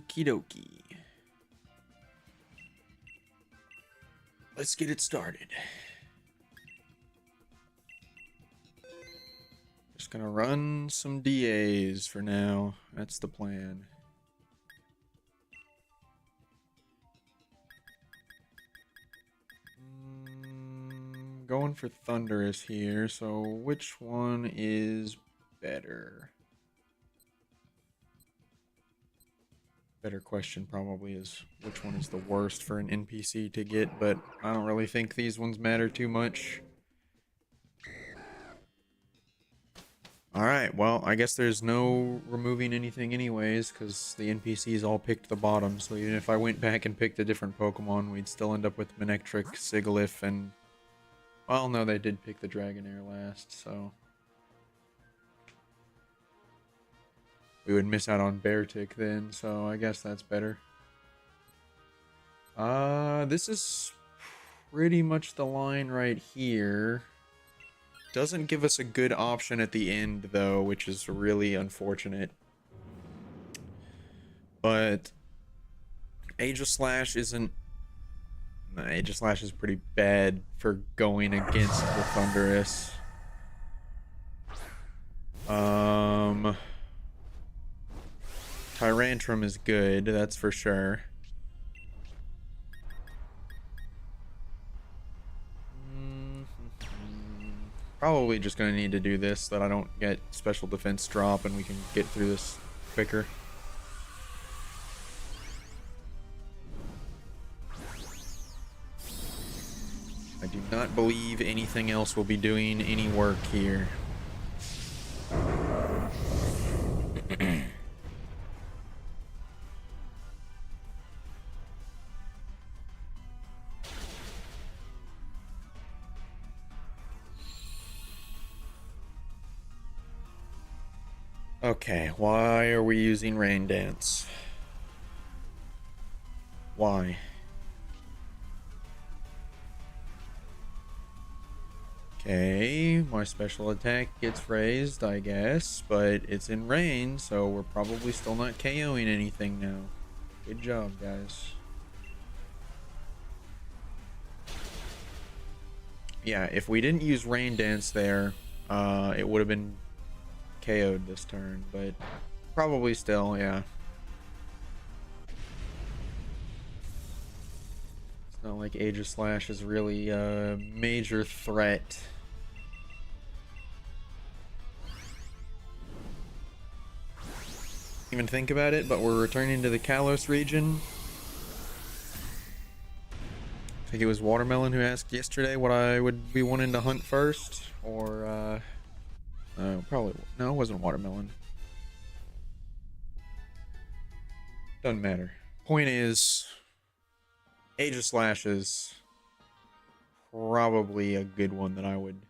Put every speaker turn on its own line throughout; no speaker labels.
Okie dokie. Let's get it started. Just gonna run some DAs for now. That's the plan. Going for Thunderous here, so which one is better? Better question probably is which one is the worst for an NPC to get, but I don't really think these ones matter too much. Alright, well, I guess there's no removing anything anyways, because the NPCs all picked the bottom, so even if I went back and picked a different Pokemon, we'd still end up with Manectric, Sigilyph, and... well, no, they did pick the Dragonair last, so... we would miss out on Beartic then, so I guess that's better. This is pretty much the line right here. Doesn't give us a good option at the end, though, which is really unfortunate. But Aegislash isn't... Aegislash is pretty bad for going against the Thunderous. Tyrantrum is good, that's for sure. Probably just gonna need to do this so that I don't get special defense drop and we can get through this quicker. I do not believe anything else will be doing any work here. Okay, why are we using Rain Dance? Why? Okay, my special attack gets raised, I guess, but it's in rain, so we're probably still not KOing anything now. Good job, guys. Yeah, if we didn't use Rain Dance there, it would have been KO'd this turn, but probably still, yeah. It's not like Aegislash is really a major threat. Even think about it, but we're returning to the Kalos region. I think it was Watermelon who asked yesterday what I would be wanting to hunt first, or probably no, it wasn't Watermelon. Doesn't matter. Point is, Aegislash is probably a good one that I would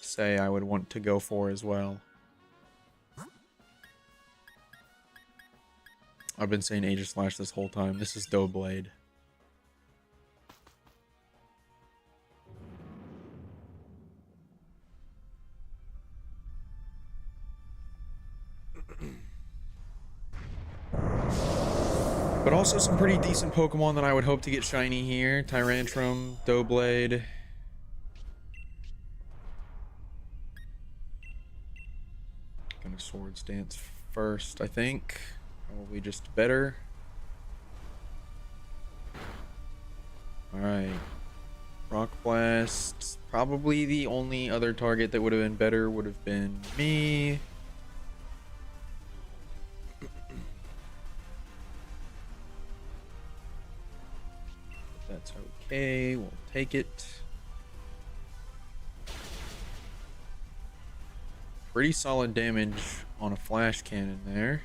say I would want to go for as well. I've been saying Aegislash this whole time. This is Doublade. But also some pretty decent Pokemon that I would hope to get shiny here. Tyrantrum, Doublade. Gonna Swords Dance first, I think. Probably just better. Alright. Rock Blast. Probably the only other target that would have been better would have been me. That's okay, we'll take it. Pretty solid damage on a flash cannon there.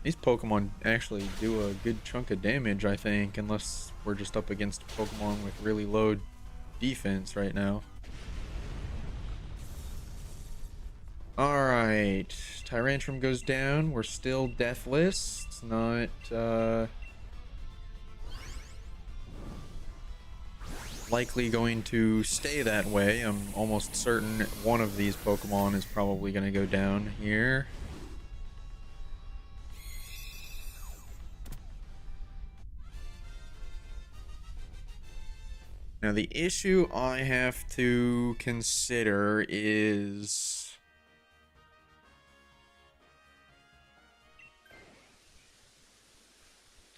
These Pokemon actually do a good chunk of damage, I think, unless we're just up against Pokemon with really low defense right now. Alright, Tyrantrum goes down. We're still deathless. It's not likely going to stay that way. I'm almost certain one of these Pokemon is probably going to go down here. Now, the issue I have to consider is...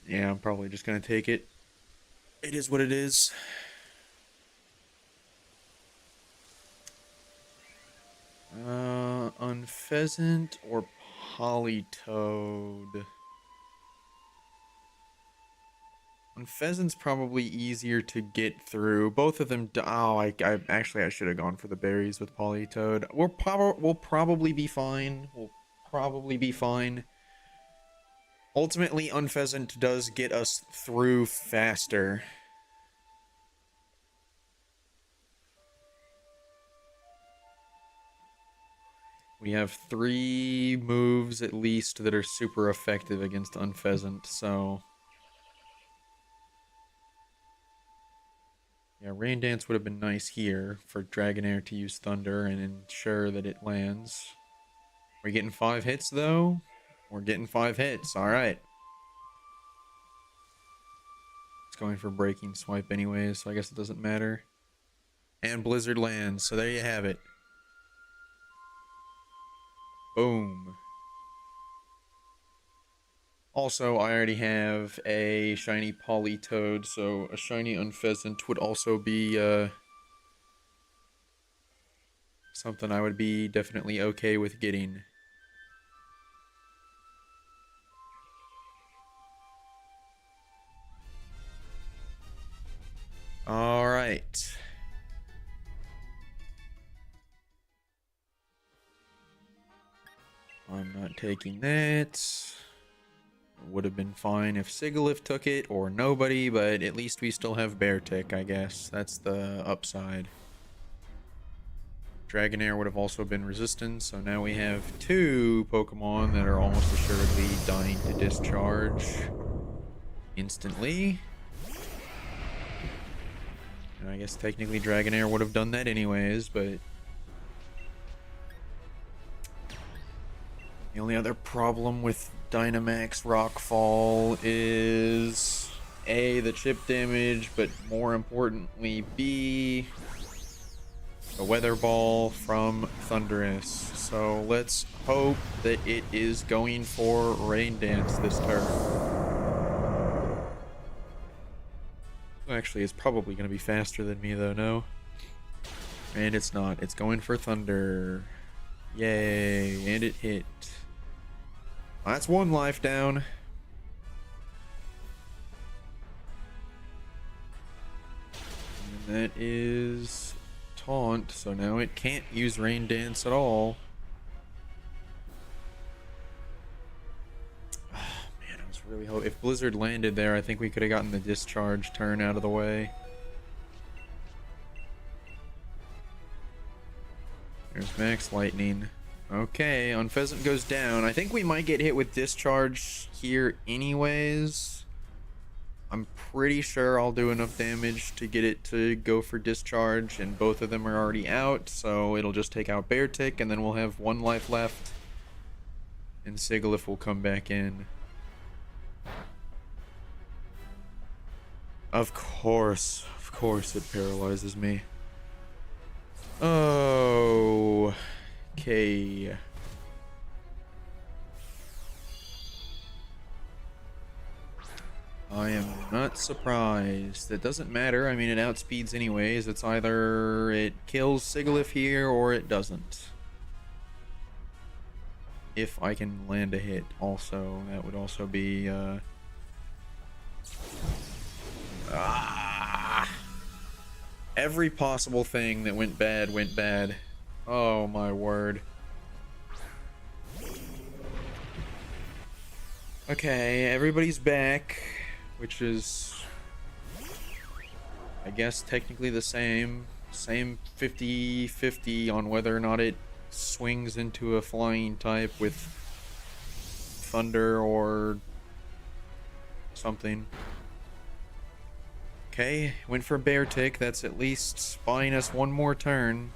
yeah, I'm probably just going to take it. It is what it is. Unpheasant or Politoed? Unpheasant's probably easier to get through. Both of them. Oh, I should have gone for the berries with Politoed. We'll probably be fine. We'll probably be fine. Ultimately, Unpheasant does get us through faster. We have 3 moves at least that are super effective against Unpheasant, so... yeah, Rain Dance would have been nice here for Dragonair to use Thunder and ensure that it lands. We're getting 5 hits, though? We're getting 5 hits, alright. It's going for Breaking Swipe anyways, so I guess it doesn't matter. And Blizzard lands, so there you have it. Boom. Also, I already have a shiny Politoed, so a shiny Unpheasant would also be something I would be definitely okay with getting. Alright. I'm not taking that. Would have been fine if Sigilyph took it, or nobody, but at least we still have Beartic, I guess. That's the upside. Dragonair would have also been resistant, so now we have 2 Pokemon that are almost assuredly dying to discharge instantly. And I guess technically Dragonair would have done that anyways, but... the only other problem with Dynamax Rockfall is A, the chip damage, but more importantly, B, the Weather Ball from Thundurus. So let's hope that it is going for Rain Dance this turn. Actually, it's probably going to be faster than me, though, no? And it's not. It's going for Thunder. Yay, and it hit. That's 1 life down. And that is Taunt, so now it can't use Rain Dance at all. Oh, man, I was really hoping... if Blizzard landed there, I think we could have gotten the discharge turn out of the way. There's Max Lightning. Okay, Unpheasant goes down. I think we might get hit with Discharge here anyways. I'm pretty sure I'll do enough damage to get it to go for Discharge, and both of them are already out, so it'll just take out Beartic, and then we'll have 1 life left. And Sigilyph will come back in. Of course it paralyzes me. Oh... okay. I am not surprised. It doesn't matter. I mean, it outspeeds anyways. It's either it kills Sigilyph here or it doesn't. If I can land a hit also, that would also be every possible thing that went bad went bad. Oh my word. Okay, everybody's back, which is, I guess, technically the same 50-50 on whether or not it swings into a flying type with Thunder or something. Okay, went for Beartic. That's at least buying us one more turn.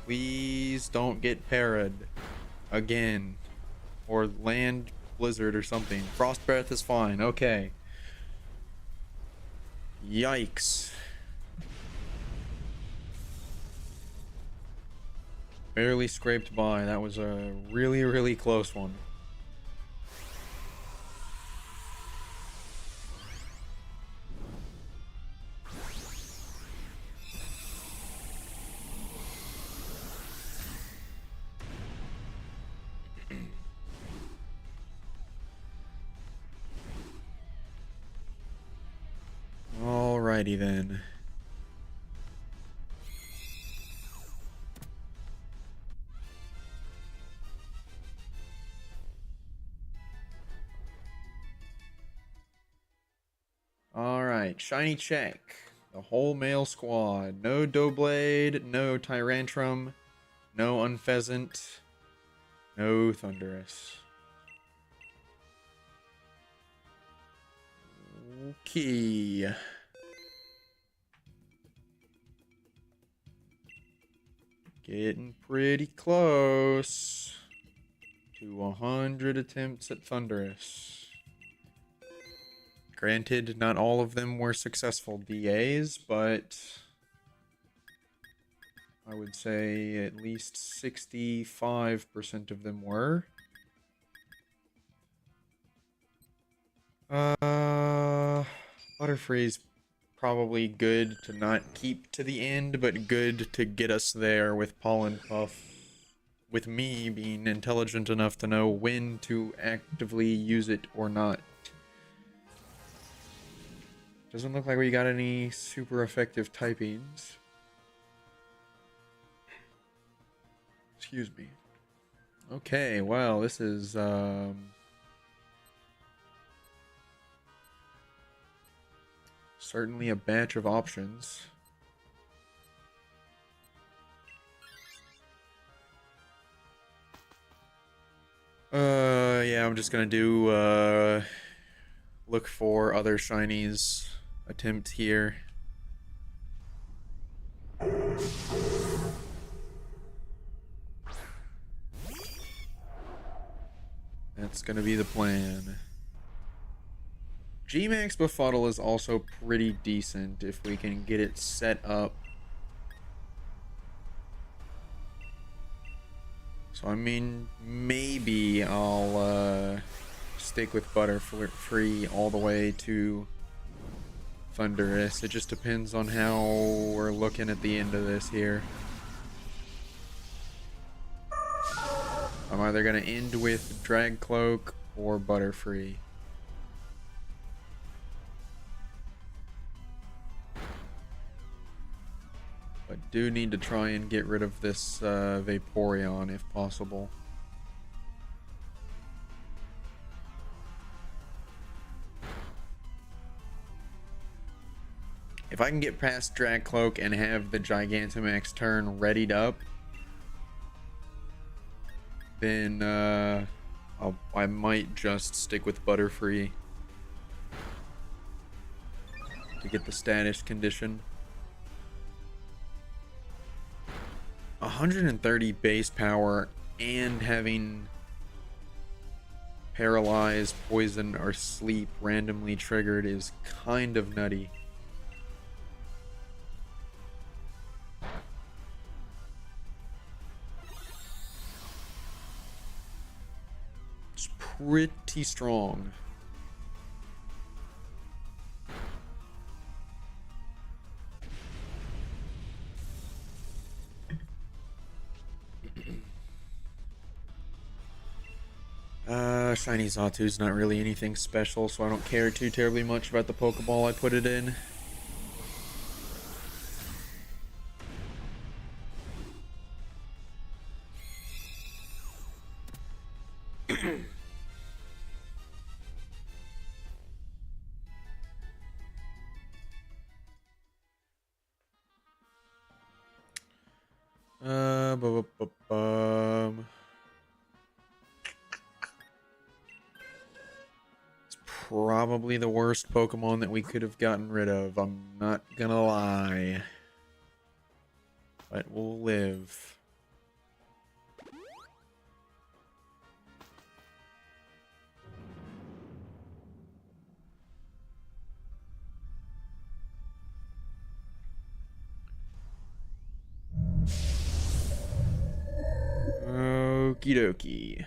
Please don't get parried again. Or land blizzard or something. Frost breath is fine. Okay. Yikes. Barely scraped by. That was a really, really close one. Alrighty then. Alright, shiny check. The whole male squad. No Doughblade, no Tyrantrum, no Unpheasant, no Thunderous. Okay. Getting pretty close to 100 attempts at Thunderous. Granted, not all of them were successful DAs, but I would say at least 65% of them were. Butterfree's probably good to not keep to the end, but good to get us there with Pollen Puff. With me being intelligent enough to know when to actively use it or not. Doesn't look like we got any super effective typings. Excuse me. Okay, well, this is certainly a batch of options. Yeah, I'm just gonna do look for other shinies attempt here. That's gonna be the plan. G-Max Befuddle is also pretty decent if we can get it set up. So I mean, maybe I'll stick with Butterfree all the way to Thunderous. It just depends on how we're looking at the end of this here. I'm either going to end with Drag Cloak or Butterfree. But do need to try and get rid of this Vaporeon if possible. If I can get past Drag Cloak and have the Gigantamax turn readied up, then I might just stick with Butterfree to get the status condition. 130 base power and having Paralyze, Poison, or Sleep randomly triggered is kind of nutty. It's pretty strong. Shiny Xatu's not really anything special, so I don't care too terribly much about the Pokeball I put it in. It's probably the worst Pokemon that we could have gotten rid of. I'm not gonna lie. But we'll live. Okie dokie.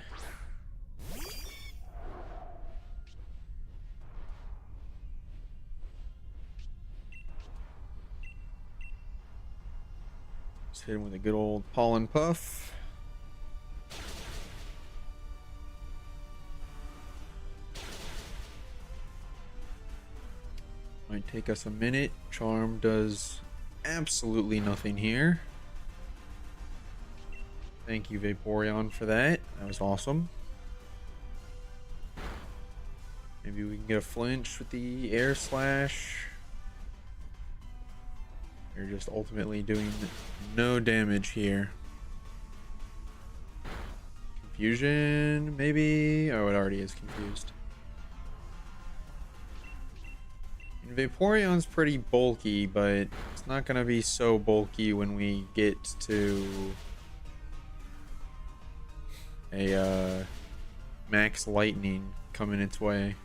Let's hit him with a good old pollen puff. Might take us a minute. Charm does absolutely nothing here. Thank you, Vaporeon, for that. That was awesome. Maybe we can get a flinch with the air slash. You're just ultimately doing no damage here. Confusion, maybe? Oh, it already is confused. And Vaporeon's pretty bulky, but it's not going to be so bulky when we get to a max lightning coming its way.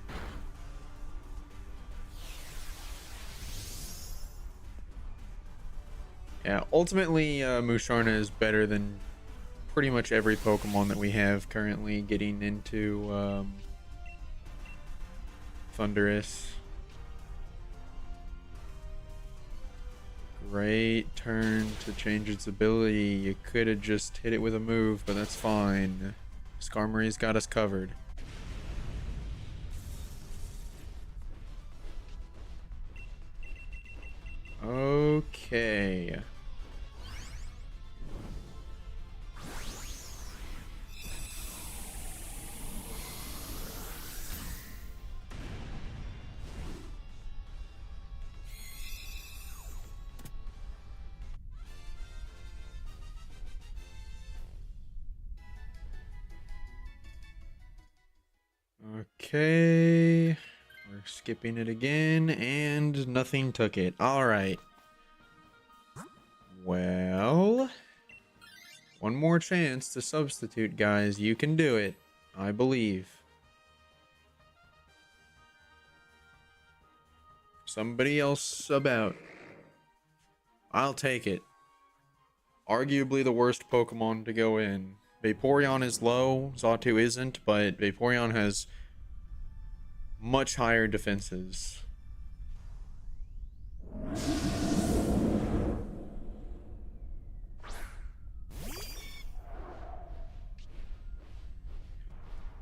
Yeah, ultimately, Musharna is better than pretty much every Pokemon that we have currently getting into Thundurus. Great turn to change its ability. You could have just hit it with a move, but that's fine. Skarmory's got us covered. Okay. Okay. We're skipping it again, and nothing took it. Alright. Well, one more chance to substitute, guys. You can do it. I believe. Somebody else about. I'll take it. Arguably the worst Pokemon to go in. Vaporeon is low, Xatu isn't, but Vaporeon has much higher defenses.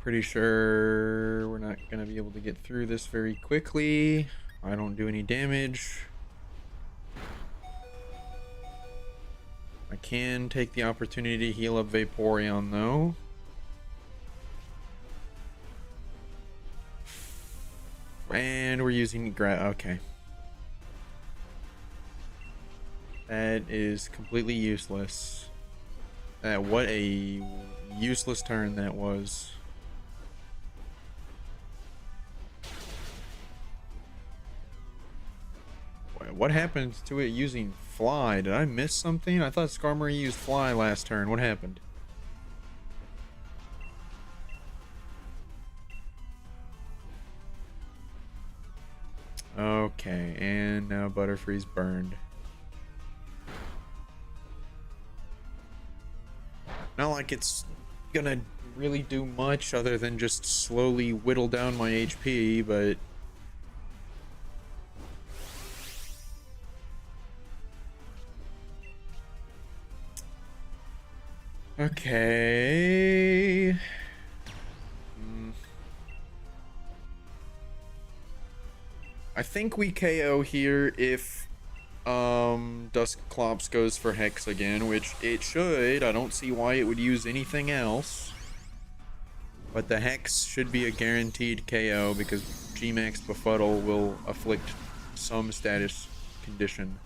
Pretty sure we're not going to be able to get through this very quickly. I don't do any damage. I can take the opportunity to heal up Vaporeon, though. And we're using okay. That is completely useless. What a useless turn that was. What happened to it using Fly? Did I miss something? I thought Skarmory used Fly last turn. What happened? Okay, and now Butterfree's burned. Not like it's gonna really do much other than just slowly whittle down my HP, but okay. I think we KO here if Dusclops goes for Hex again, which it should. I don't see why it would use anything else. But the Hex should be a guaranteed KO because Gmax Befuddle will afflict some status condition.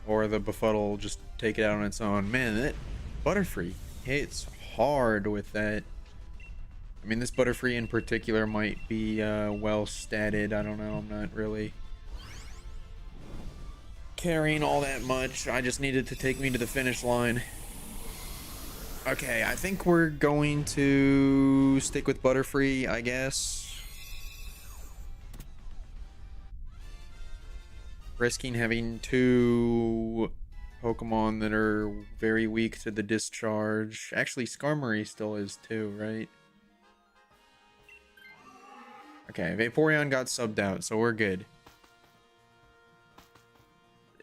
Or the Befuddle will just take it out on its own. Man, that Butterfree hits hard with that. I mean, this Butterfree in particular might be well statted. I don't know. I'm not really carrying all that much. I just needed to take me to the finish line. Okay, I think we're going to stick with Butterfree, I guess. Risking having two Pokemon that are very weak to the discharge. Actually, Skarmory still is too, right? Okay, Vaporeon got subbed out, so we're good.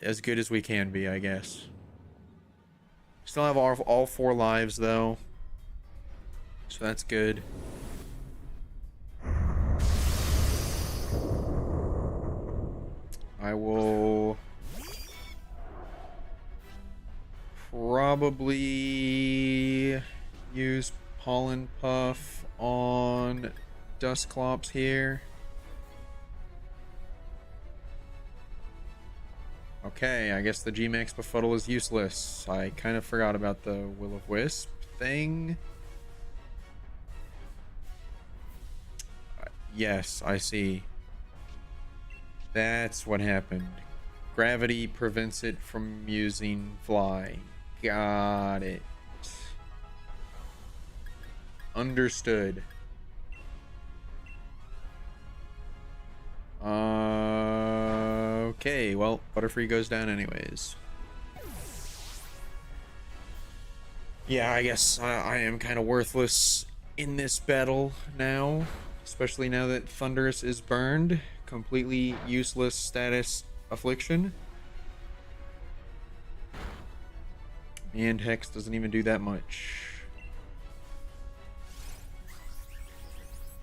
As good as we can be, I guess. Still have all 4 lives, though. So that's good. I will probably use Pollen Puff on Dusclops here. Okay, I guess the G-Max Befuddle is useless. I kind of forgot about the Will-O-Wisp thing. Yes, I see. That's what happened. Gravity prevents it from using Fly. Got it. Understood. Okay, well, Butterfree goes down anyways. Yeah, I guess I am kind of worthless in this battle now. Especially now that Thundurus is burned. Completely useless status Affliction. And Hex doesn't even do that much.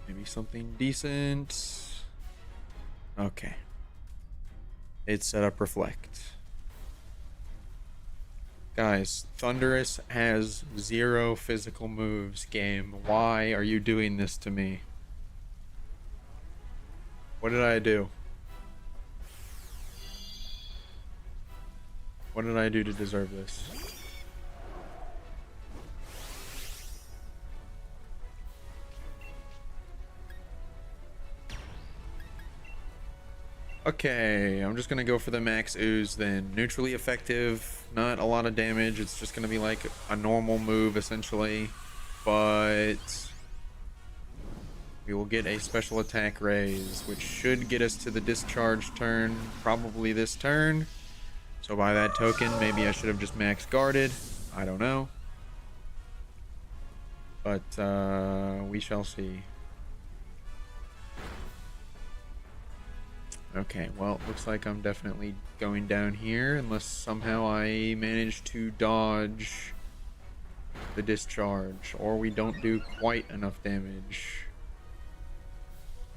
Maybe something decent. Okay. It set up Reflect. Guys, Thundurus has 0 physical moves, game. Why are you doing this to me? What did I do? What did I do to deserve this? Okay, I'm just gonna go for the max ooze then. Neutrally effective, not a lot of damage. It's just gonna be like a normal move essentially, but we will get a special attack raise, which should get us to the discharge turn, probably this turn. So by that token, maybe I should have just max guarded. I don't know. But we shall see. Okay, well, looks like I'm definitely going down here, unless somehow I manage to dodge the discharge, or we don't do quite enough damage.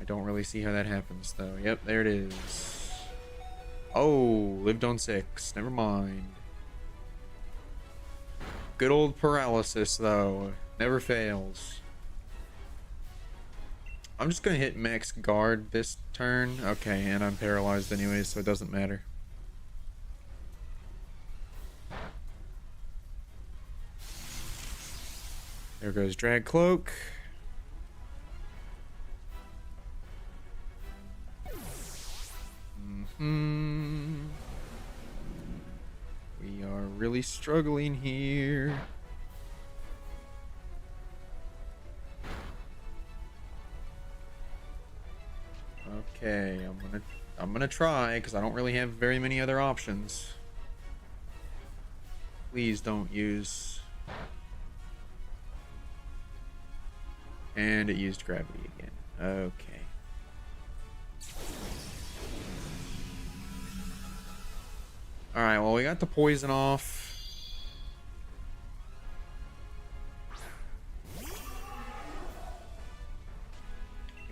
I don't really see how that happens, though. Yep, there it is. Oh, lived on 6. Never mind. Good old paralysis, though. Never fails. I'm just gonna hit max guard this turn. Okay, and I'm paralyzed anyway, so it doesn't matter. There goes Drag Cloak. We are really struggling here. Okay, I'm gonna try because I don't really have very many other options. Please don't use. And it used gravity again. Okay. Alright, well, we got the poison off.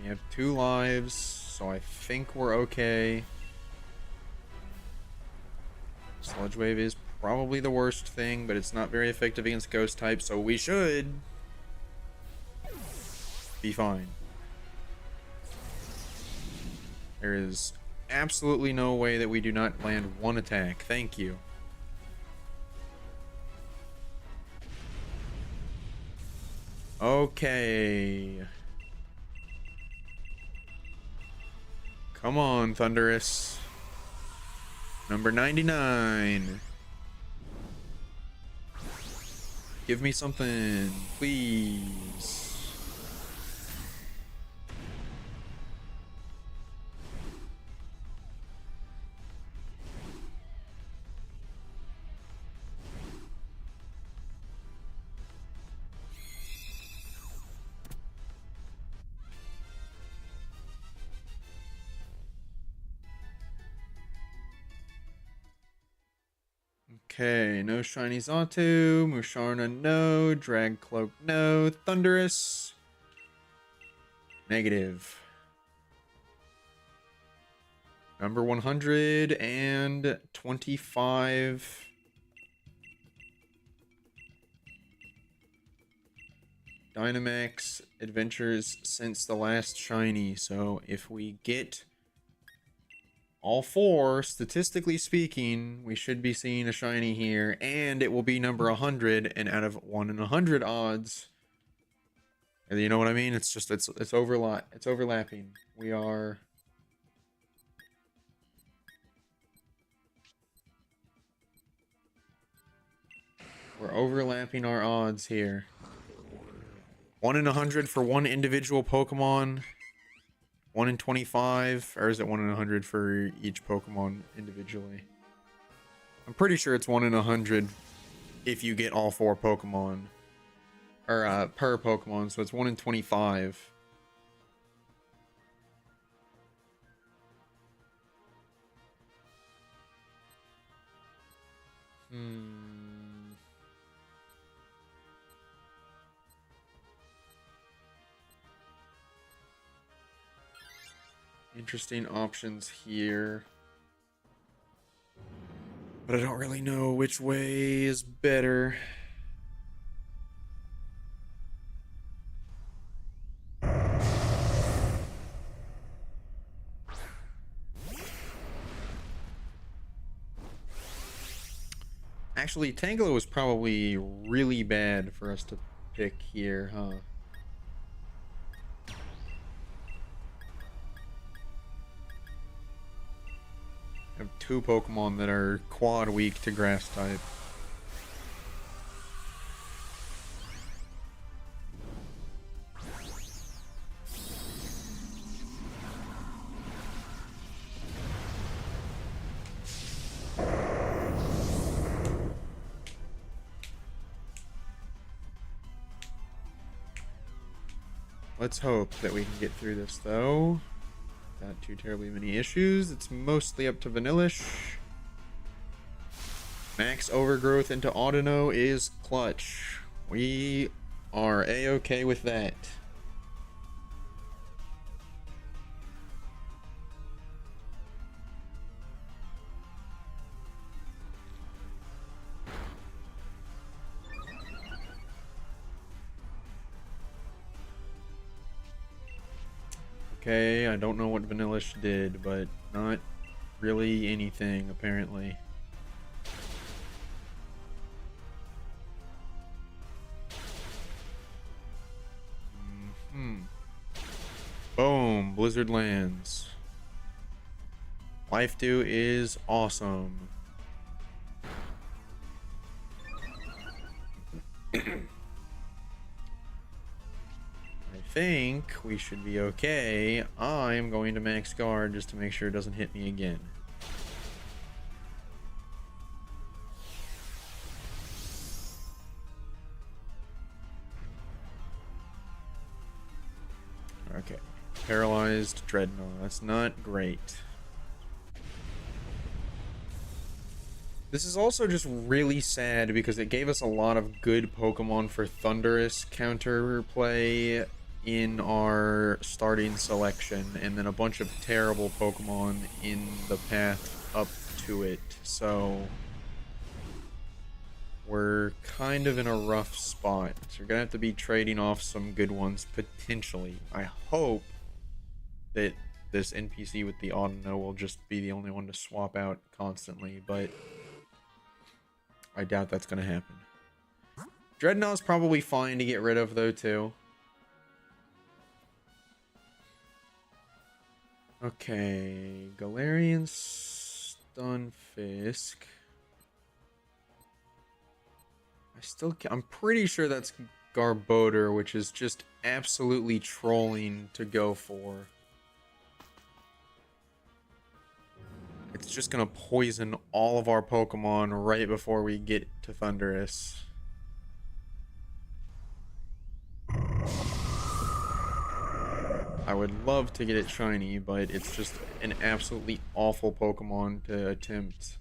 We have 2 lives, so I think we're okay. Sludge Wave is probably the worst thing, but it's not very effective against ghost type, so we should be fine. There is absolutely no way that we do not land 1 attack. Thank you. Okay. Come on, Thundurus. Number 99. Give me something, please. Okay, no shiny Xatu, Musharna no, Drag Cloak no, Thundurus negative. Number 125. Dynamax adventures since the last shiny. So if we get all four, statistically speaking, we should be seeing a shiny here, and it will be number 100, and out of 1 in 100 odds. You know what I mean? It's just it's overlapping. We're overlapping our odds here. 1 in 100 for one individual Pokemon. 1 in 25, or is it 1 in 100 for each Pokemon individually? I'm pretty sure it's 1 in 100 if you get all four Pokemon, or per Pokemon. So it's 1 in 25. Interesting options here. But I don't really know which way is better. Actually, Tangela was probably really bad for us to pick here, huh? I have two Pokemon that are quad weak to grass type. Let's hope that we can get through this, though. Not too terribly many issues. It's mostly up to Vanillish. Max Overgrowth into Audino is clutch. We are A-okay with that. Okay, I don't know what Vanillish did, but not really anything, apparently. Boom, Blizzard lands. Life Dew is awesome. I think we should be okay. I'm going to max guard just to make sure it doesn't hit me again. Okay. Paralyzed Dreadnought. That's not great. This is also just really sad because it gave us a lot of good Pokemon for Thundurus counterplay in our starting selection, and then a bunch of terrible Pokemon in the path up to it. So we're kind of in a rough spot. So we're gonna have to be trading off some good ones potentially. I hope that this NPC with the Audino will just be the only one to swap out constantly, but I doubt that's gonna happen. Dreadnought's probably fine to get rid of, though, too. Okay, Galarian Stunfisk. I'm pretty sure that's Garbodor, which is just absolutely trolling to go for. It's just gonna poison all of our Pokemon right before we get to Thundurus. I would love to get it shiny, but it's just an absolutely awful Pokemon to attempt.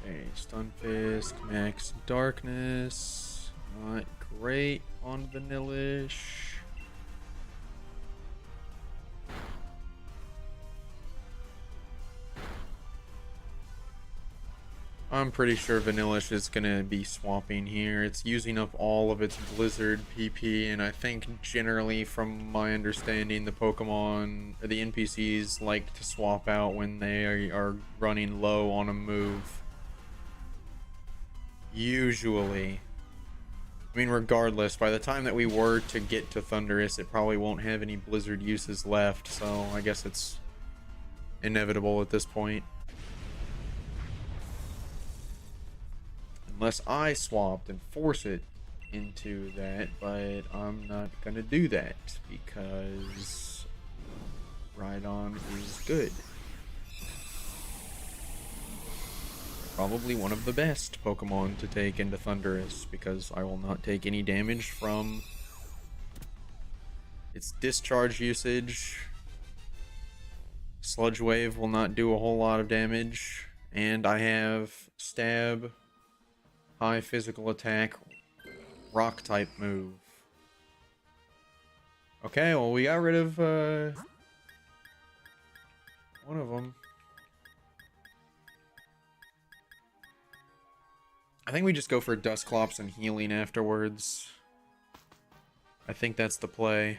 Okay, Stunfisk, Max Darkness. Not great on Vanillish. I'm pretty sure Vanillish is gonna be swapping here. It's using up all of its Blizzard PP, and I think generally, from my understanding, the Pokemon, or the NPCs, like to swap out when they are running low on a move. Usually. I mean, regardless, by the time that we were to get to Thundurus, it probably won't have any Blizzard uses left, so I guess it's inevitable at this point. Unless I swapped and force it into that, but I'm not gonna do that because Rhydon is good. Probably one of the best Pokemon to take into Thundurus because I will not take any damage from its discharge usage. Sludge Wave will not do a whole lot of damage, and I have Stab, high physical attack, rock type move. Okay, well, we got rid of one of them. I think we just go for Dusclops and healing afterwards. I think that's the play.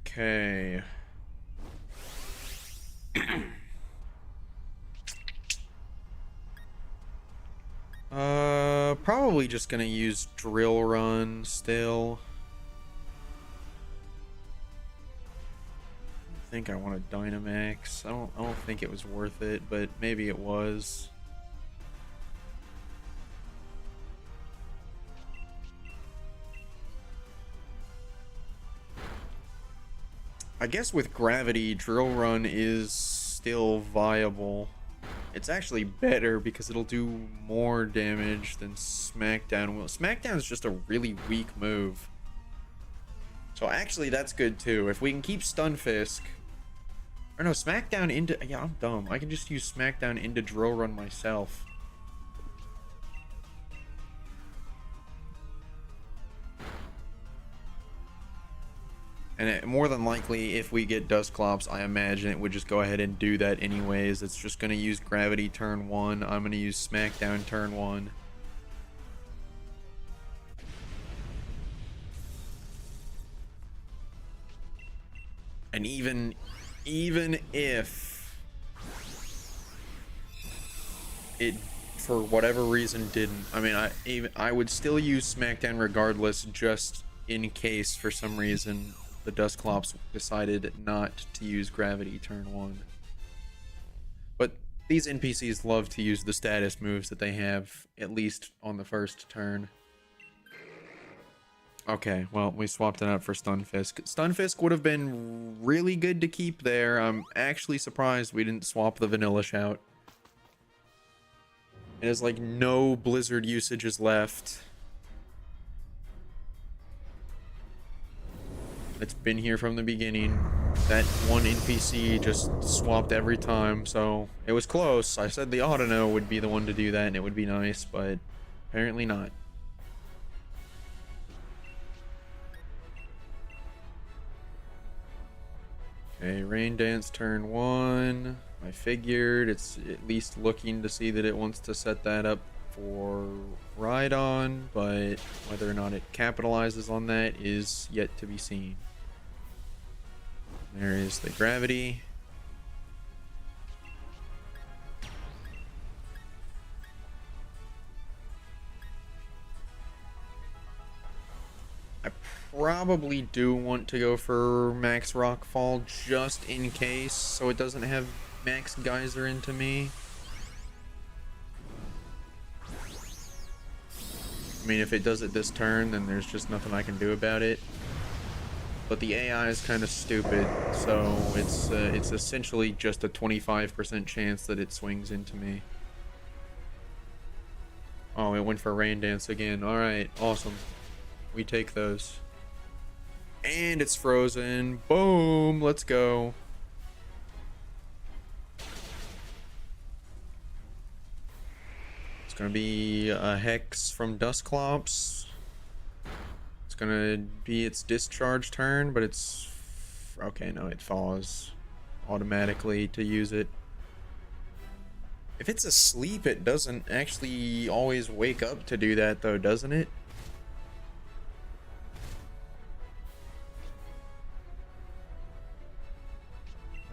Okay. Probably just gonna use Drill Run still. I think I want a Dynamax. I don't think it was worth it, but maybe it was. I guess with Gravity, Drill Run is still viable. It's actually better because it'll do more damage than Smackdown will. Smackdown is just a really weak move. So actually that's good too. If we can keep Stunfisk... Or no, Smackdown into... Yeah, I'm dumb. I can just use Smackdown into Drill Run myself. And more than likely, if we get Dusclops, I imagine it would just go ahead and do that anyways. It's just going to use Gravity turn 1. I'm going to use Smackdown turn 1. And even if it, for whatever reason, didn't, I mean, I would still use Smackdown regardless, just in case for some reason the Dusclops decided not to use Gravity turn 1. But these NPCs love to use the status moves that they have, at least on the first turn. Okay, well, we swapped it out for Stunfisk. Stunfisk would have been really good to keep there. I'm actually surprised we didn't swap the Vanillish out. It has, like, no Blizzard usages left. It's been here from the beginning. That one NPC just swapped every time, so it was close. I said the Audino would be the one to do that, and it would be nice, but apparently not. Okay, Rain Dance turn 1. I figured it's at least looking to see that it wants to set that up for Rhydon, but whether or not it capitalizes on that is yet to be seen. There is the Gravity. I probably do want to go for Max Rockfall just in case, so it doesn't have Max Geyser into me. I mean, if it does it this turn, then there's just nothing I can do about it. But the AI is kind of stupid, so it's essentially just a 25% chance that it swings into me. Oh, it went for Rain Dance again. Alright, awesome. We take those. And it's frozen. Boom! Let's go. It's gonna be a Hex from Dusclops. It's gonna be its discharge turn, but it's... Okay, no, it thaws automatically to use it. If it's asleep, it doesn't actually always wake up to do that, though, doesn't it?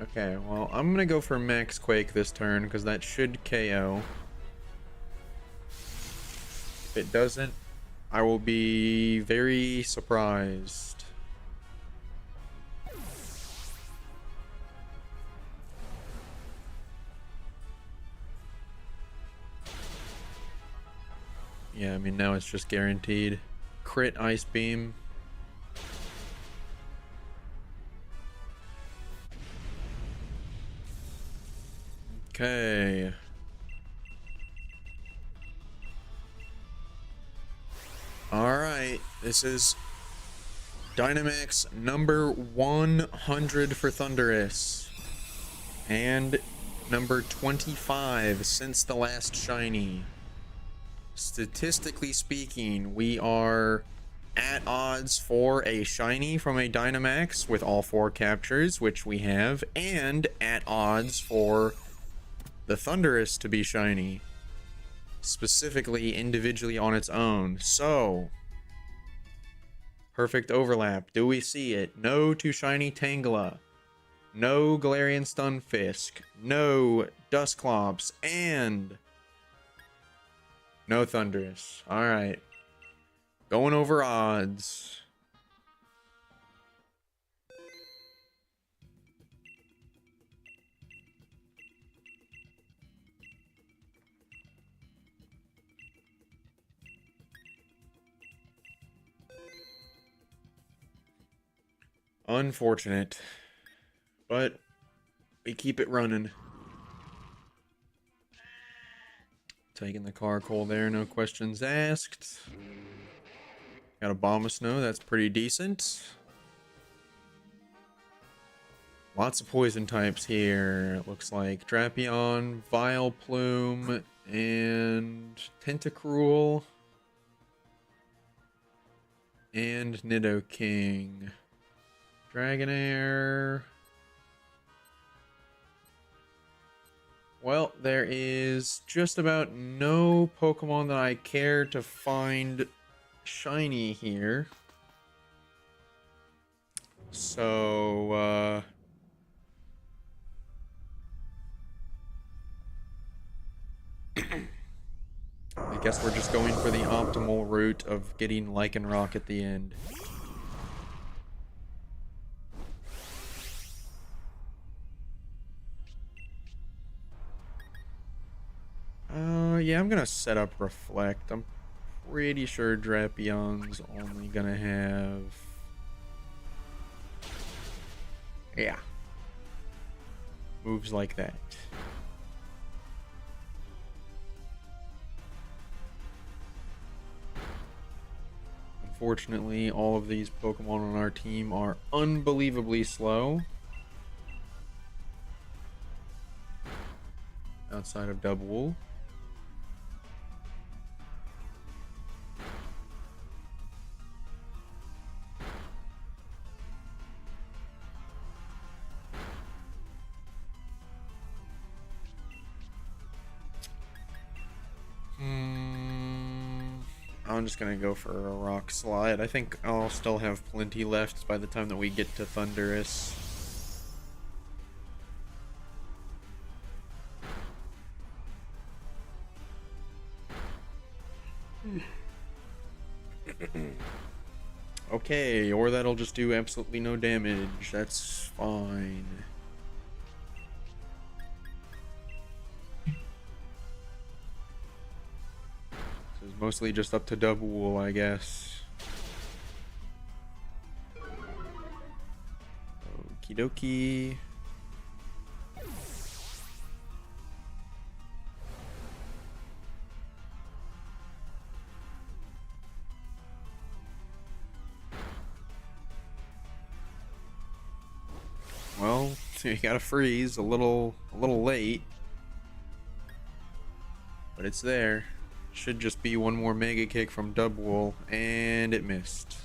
Okay, well, I'm gonna go for Max Quake this turn, because that should KO. If it doesn't, I will be very surprised. Yeah, I mean, now it's just guaranteed. Crit Ice Beam. Okay. Alright, this is Dynamax number 100 for Thundurus. And number 25 since the last shiny. Statistically speaking, we are at odds for a shiny from a Dynamax with all 4 captures, which we have, and at odds for the Thundurus to be shiny, specifically individually on its own. So, perfect overlap. Do we see it? No to shiny Tangela. No Galarian Stunfisk. No Dusclops. And no Thundurus. Alright. Going over odds. Unfortunate. But we keep it running. Taking the Carkol there, no questions asked. Got a Abomasnow, that's pretty decent. Lots of poison types here, it looks like. Drapion, Vileplume, and Tentacruel. And Nidoking. Dragonair. Well, there is just about no Pokemon that I care to find shiny here. So, I guess we're just going for the optimal route of getting Lycanroc at the end. Yeah, I'm gonna set up Reflect. I'm pretty sure Drapion's only gonna have... Yeah. Moves like that. Unfortunately, all of these Pokemon on our team are unbelievably slow. Outside of Double. I'm just gonna go for a rock slide. I think I'll still have plenty left by the time that we get to Thundurus. Okay, or that'll just do absolutely no damage. That's fine. This is mostly just up to Dubwool, I guess. Okie dokie. Well, you gotta freeze a little late, but it's there. Should just be one more Mega Kick from Dubwool, and it missed.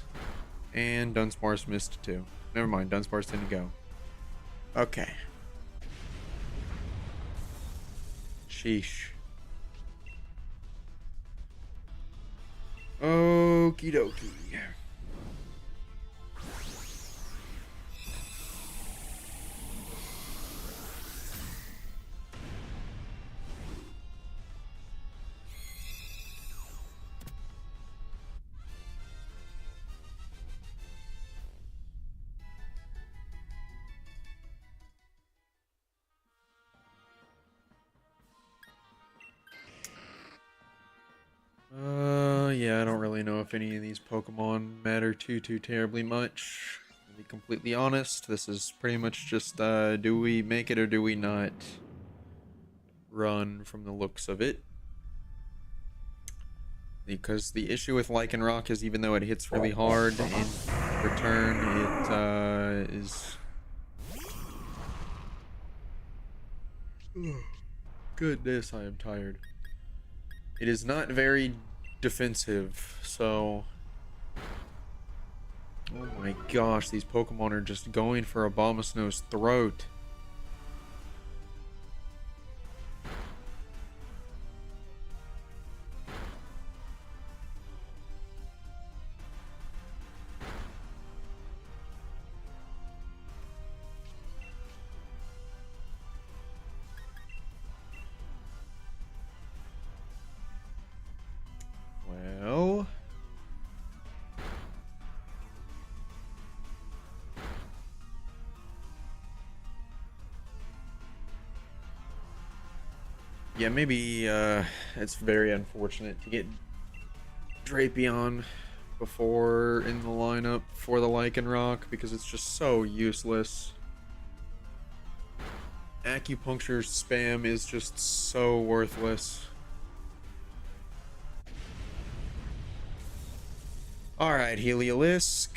And Dunsparce missed too. Never mind, Dunsparce didn't go. Okay. Sheesh. Okie dokie. Yeah, I don't really know if any of these Pokemon matter too terribly much. To be completely honest, this is pretty much just, do we make it or do we not run from the looks of it? Because the issue with Lycanroc is even though it hits really hard, in return it, is... Goodness, I am tired. It is not very defensive, so... Oh my gosh, these Pokemon are just going for Abomasnow's throat. Well... yeah, maybe, it's very unfortunate to get Drapion before in the lineup for the Lycanroc because it's just so useless. Acupuncture spam is just so worthless. Alright, Heliolisk.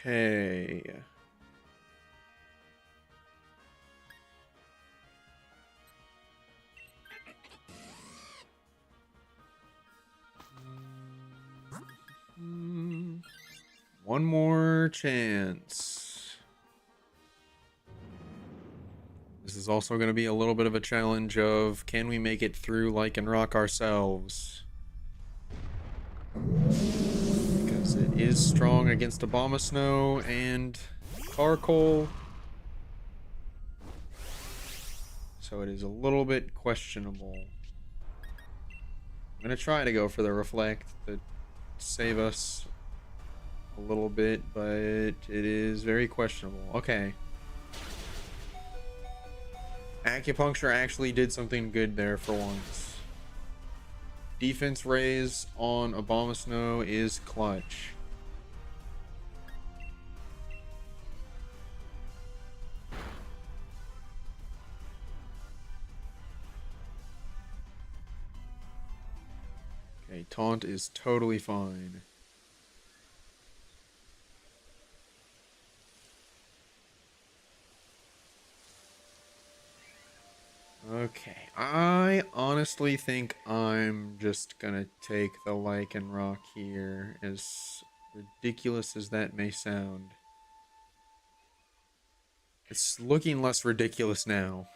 Okay. One more chance. This is also going to be a little bit of a challenge of can we make it through Lycanroc ourselves? Because it is strong against Abomasnow and Carkol. So it is a little bit questionable. I'm going to try to go for the Reflect to save us a little bit, but it is very questionable. Okay. Acupuncture actually did something good there for once. Defense raise on Abomasnow is clutch. Okay, taunt is totally fine. Okay, I honestly think I'm just gonna take the Lycanroc here, as ridiculous as that may sound. It's looking less ridiculous now.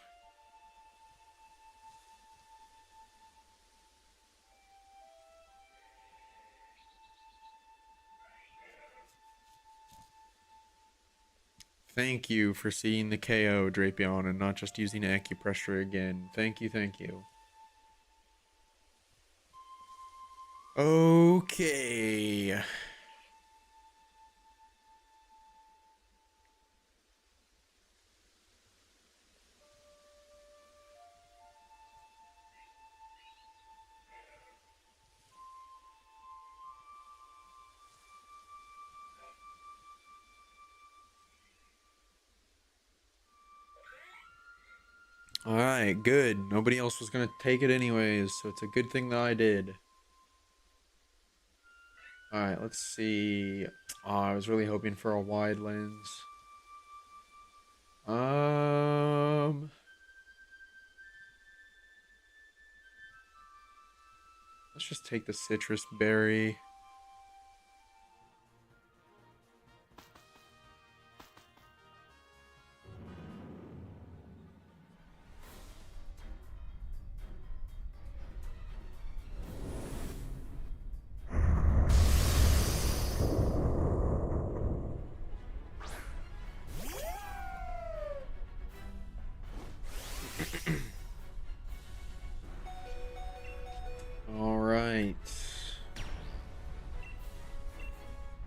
Thank you for seeing the KO, Drapion, and not just using acupressure again. Thank you, thank you. Okay. Alright, good. Nobody else was gonna take it anyways, so it's a good thing that I did. Alright, let's see. Oh, I was really hoping for a wide lens. Let's just take the citrus berry. Alright.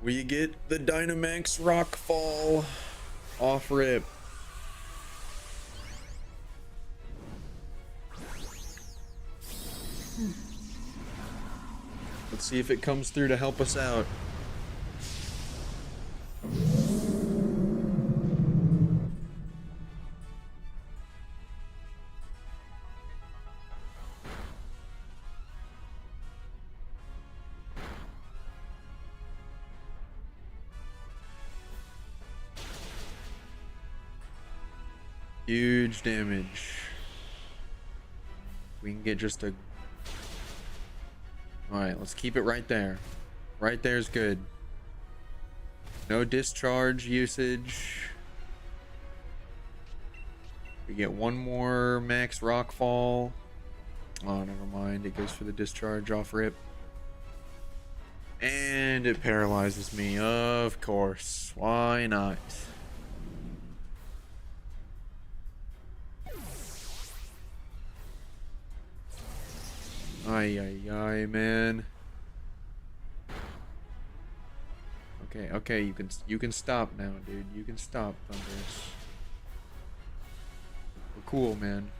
We get the Dynamax Rockfall off rip. Let's see if it comes through to help us out. Huge damage. We can get just a... Alright, let's keep it right there. Right there is good. No discharge usage. We get one more max rockfall. Oh, never mind. It goes for the discharge off rip. And it paralyzes me, of course. Why not? Ay, ay, ay, man. Okay, okay, you can stop now, dude. You can stop, Thundurus. We're cool, man.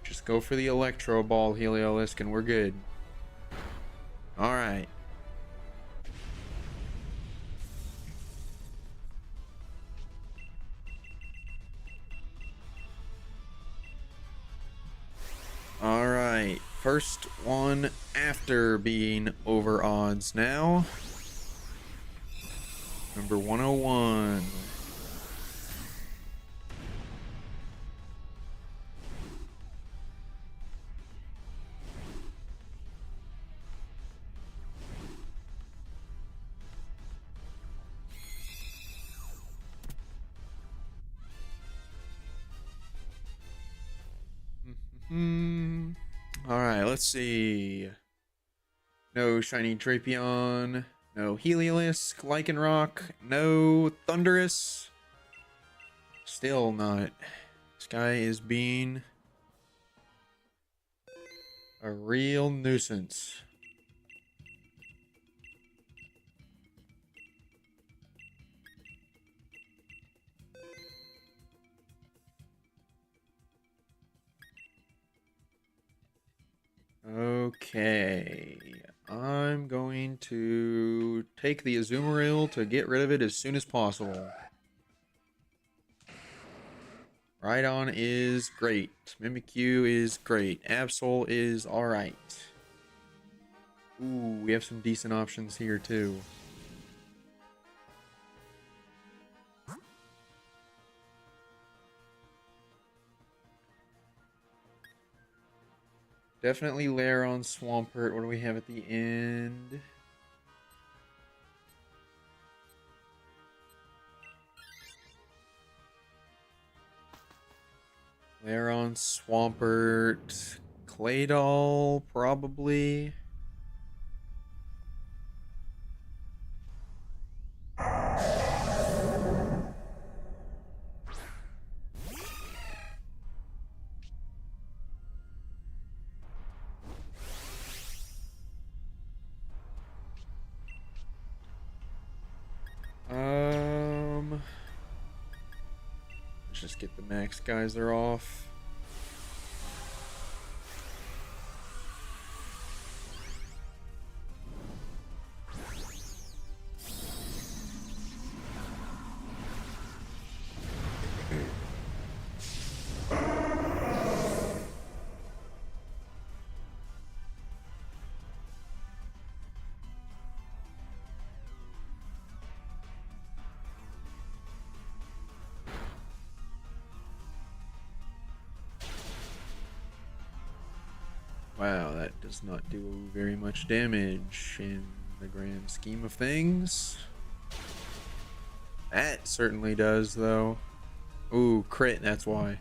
Just go for the Electro Ball, Heliolisk, and we're good. Alright. Alright. First one after being over odds now. Number 101. Alright, let's see. No shiny Drapion. No Heliolisk, Lycanroc. No Thundurus. Still not. This guy is being a real nuisance. Okay, I'm going to take the Azumarill to get rid of it as soon as possible. Rhydon is great. Mimikyu is great. Absol is alright. Ooh, we have some decent options here too. Definitely Lairon, Swampert. What do we have at the end? Lairon, Swampert, Claydol, probably. Let's just get the max geyser off. Wow, that does not do very much damage in the grand scheme of things. That certainly does, though. Ooh, crit, that's why.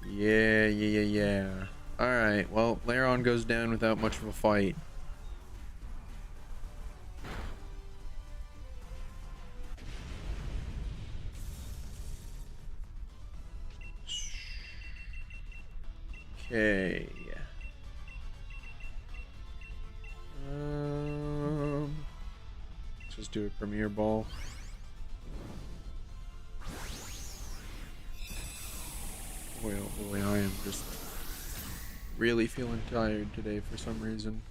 Yeah. Alright, well, Lairon goes down without much of a fight. Okay. Let's just do a Premier Ball. Boy, oh boy, I am just really feeling tired today for some reason.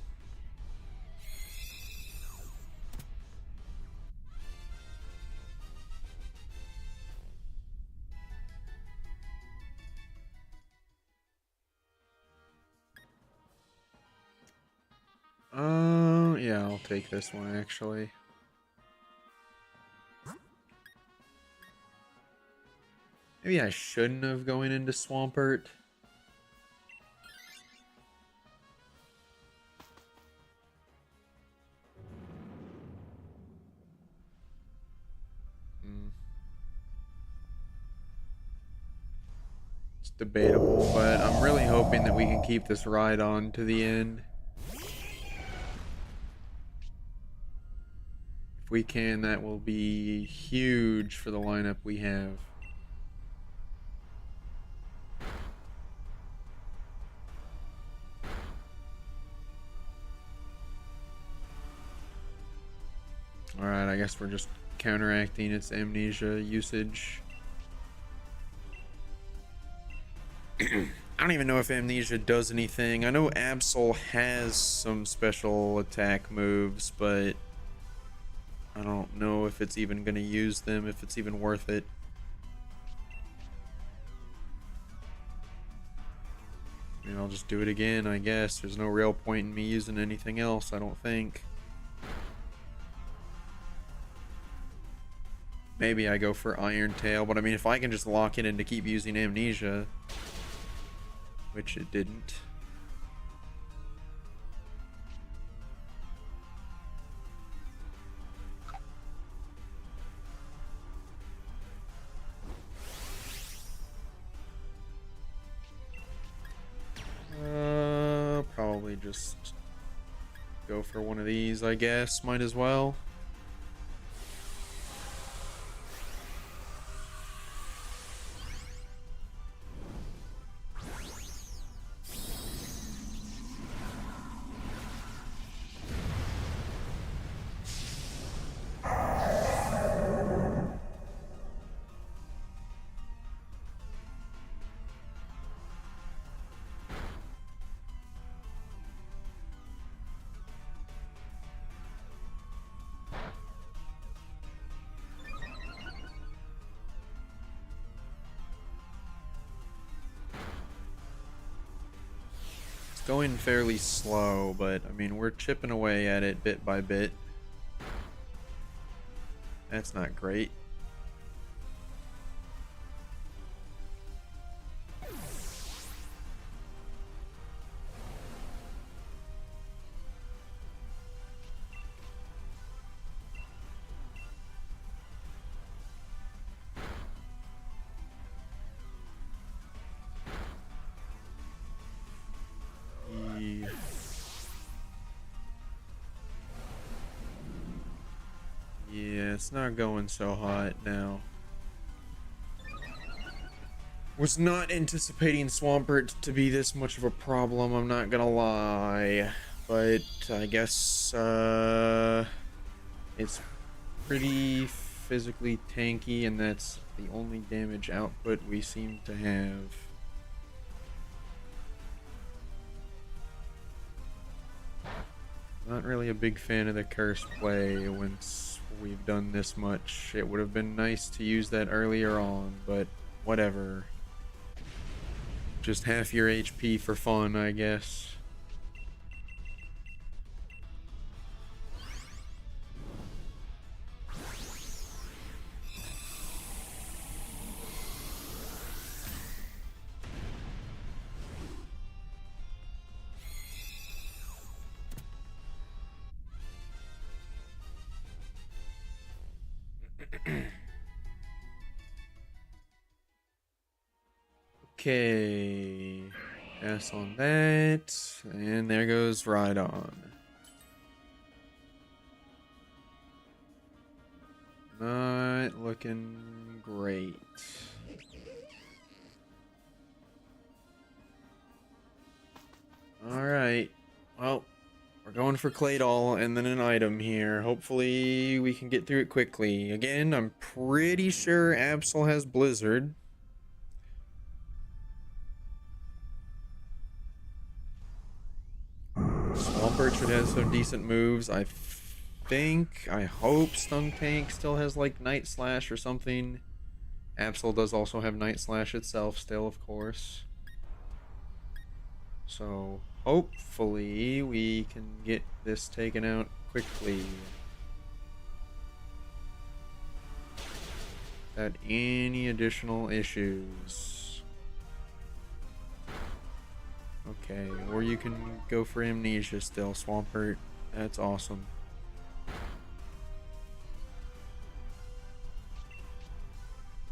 Yeah, I'll take this one actually. Maybe I shouldn't have going into Swampert. It's debatable, but I'm really hoping that we can keep this ride on to the end. If we can, that will be huge for the lineup we have. Alright, I guess we're just counteracting its amnesia usage. I don't even know if amnesia does anything. I know Absol has some special attack moves, but I don't know if it's even going to use them, if it's even worth it. I mean, I'll just do it again, I guess. There's no real point in me using anything else, I don't think. Maybe I go for Iron Tail, but I mean, if I can just lock it in to keep using amnesia, which it didn't. Probably just go for one of these, I guess. Might as well. going fairly slow, but I mean, we're chipping away at it bit by bit. That's not great. Yeah, it's not going so hot now. Was not anticipating Swampert to be this much of a problem, I'm not gonna lie. But I guess it's pretty physically tanky, and that's the only damage output we seem to have. Not really a big fan of the curse play once we've done this much. It would have been nice to use that earlier on, but whatever. Just half your HP for fun, I guess. Okay, pass on that, and there goes Rhydon. Not looking great. Alright, well, we're going for Claydol and then an item here. Hopefully we can get through it quickly. Again, I'm pretty sure Absol has Blizzard. Swampert should have some decent moves. I hope Stung Tank still has like Night Slash or something. Absol does also have Night Slash itself still, of course. So hopefully we can get this taken out quickly. Without any additional issues. Okay, or you can go for Amnesia still, Swampert. That's awesome.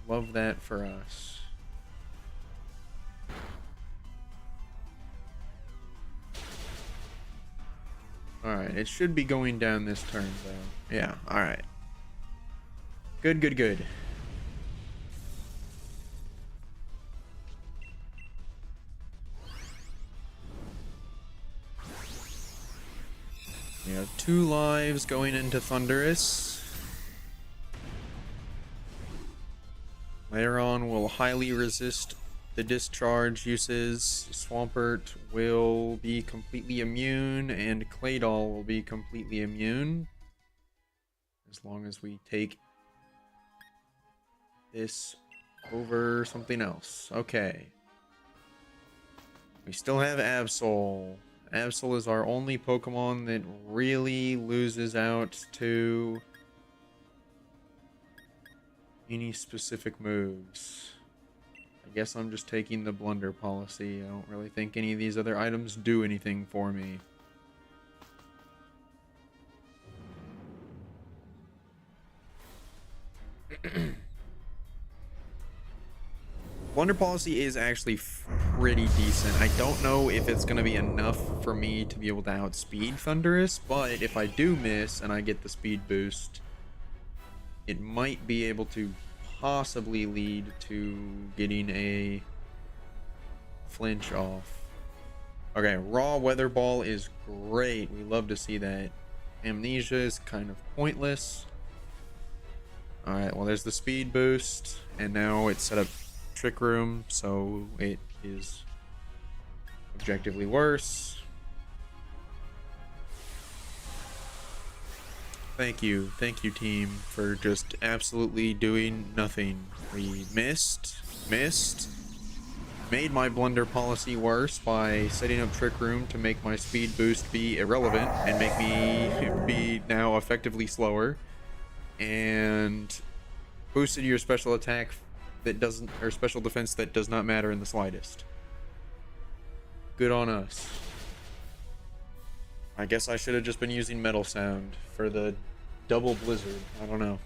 Love that for us. Alright, it should be going down this turn, though. Yeah, alright. Good, good, good. We have 2 lives going into Thundurus. Later on, we'll highly resist the discharge uses. Swampert will be completely immune, and Claydol will be completely immune. As long as we take this over something else. Okay. We still have Absol. Absol is our only Pokemon that really loses out to any specific moves. I guess I'm just taking the blunder policy. I don't really think any of these other items do anything for me. Blunder policy is actually pretty decent. I don't know if it's going to be enough for me to be able to outspeed Thundurus, but if I do miss and I get the speed boost, it might be able to possibly lead to getting a flinch off. Okay, Raw Weather Ball is great. We love to see that. Amnesia is kind of pointless. Alright, well there's the speed boost, and now it's set up Trick Room, so it is objectively worse. Thank you team, for just absolutely doing nothing. We missed, made my blunder policy worse by setting up Trick Room to make my speed boost be irrelevant and make me be now effectively slower, and boosted your special attack that doesn't, or special defense that does not matter in the slightest. Good on us. I guess I should have just been using Metal Sound for the double blizzard. I don't know.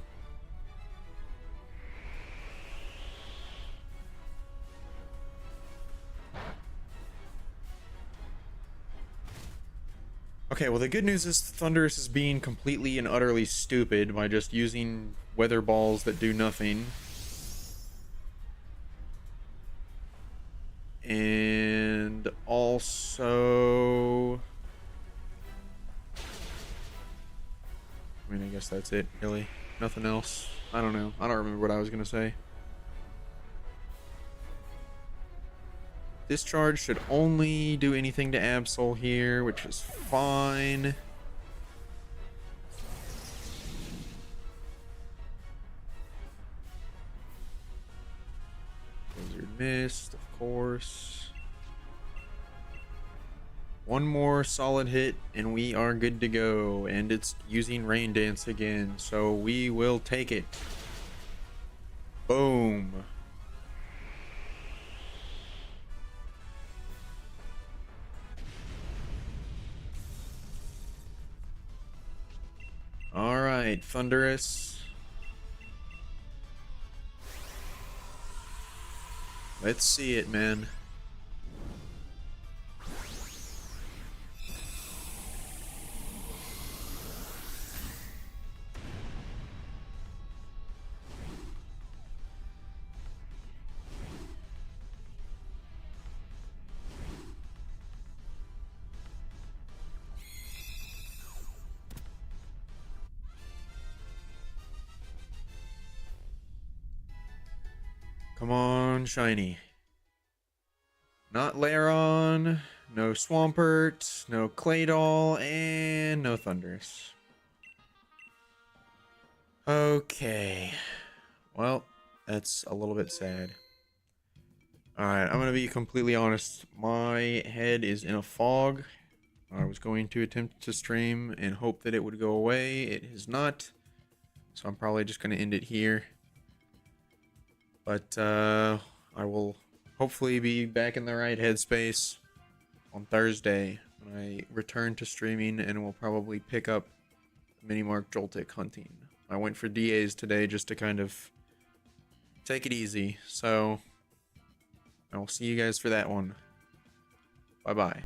Okay, well the good news is Thundurus is being completely and utterly stupid by just using weather balls that do nothing. And also... I mean, I guess that's it, really. Nothing else. I don't know. I don't remember what I was gonna say. Discharge should only do anything to Absol here, which is fine. Blizzard missed, of course. One more solid hit and we are good to go. And it's using Rain Dance again, so we will take it. Boom. Alright, Thundurus. Let's see it, man. Come on, shiny. Not Lairon, no Swampert, no Claydol, and no Thundurus. Okay. Well, that's a little bit sad. Alright, I'm gonna be completely honest. My head is in a fog. I was going to attempt to stream and hope that it would go away. It has not. So I'm probably just gonna end it here. But I will hopefully be back in the right headspace on Thursday when I return to streaming, and we'll probably pick up Minimark Joltik hunting. I went for DAs today just to kind of take it easy, so I will see you guys for that one. Bye-bye.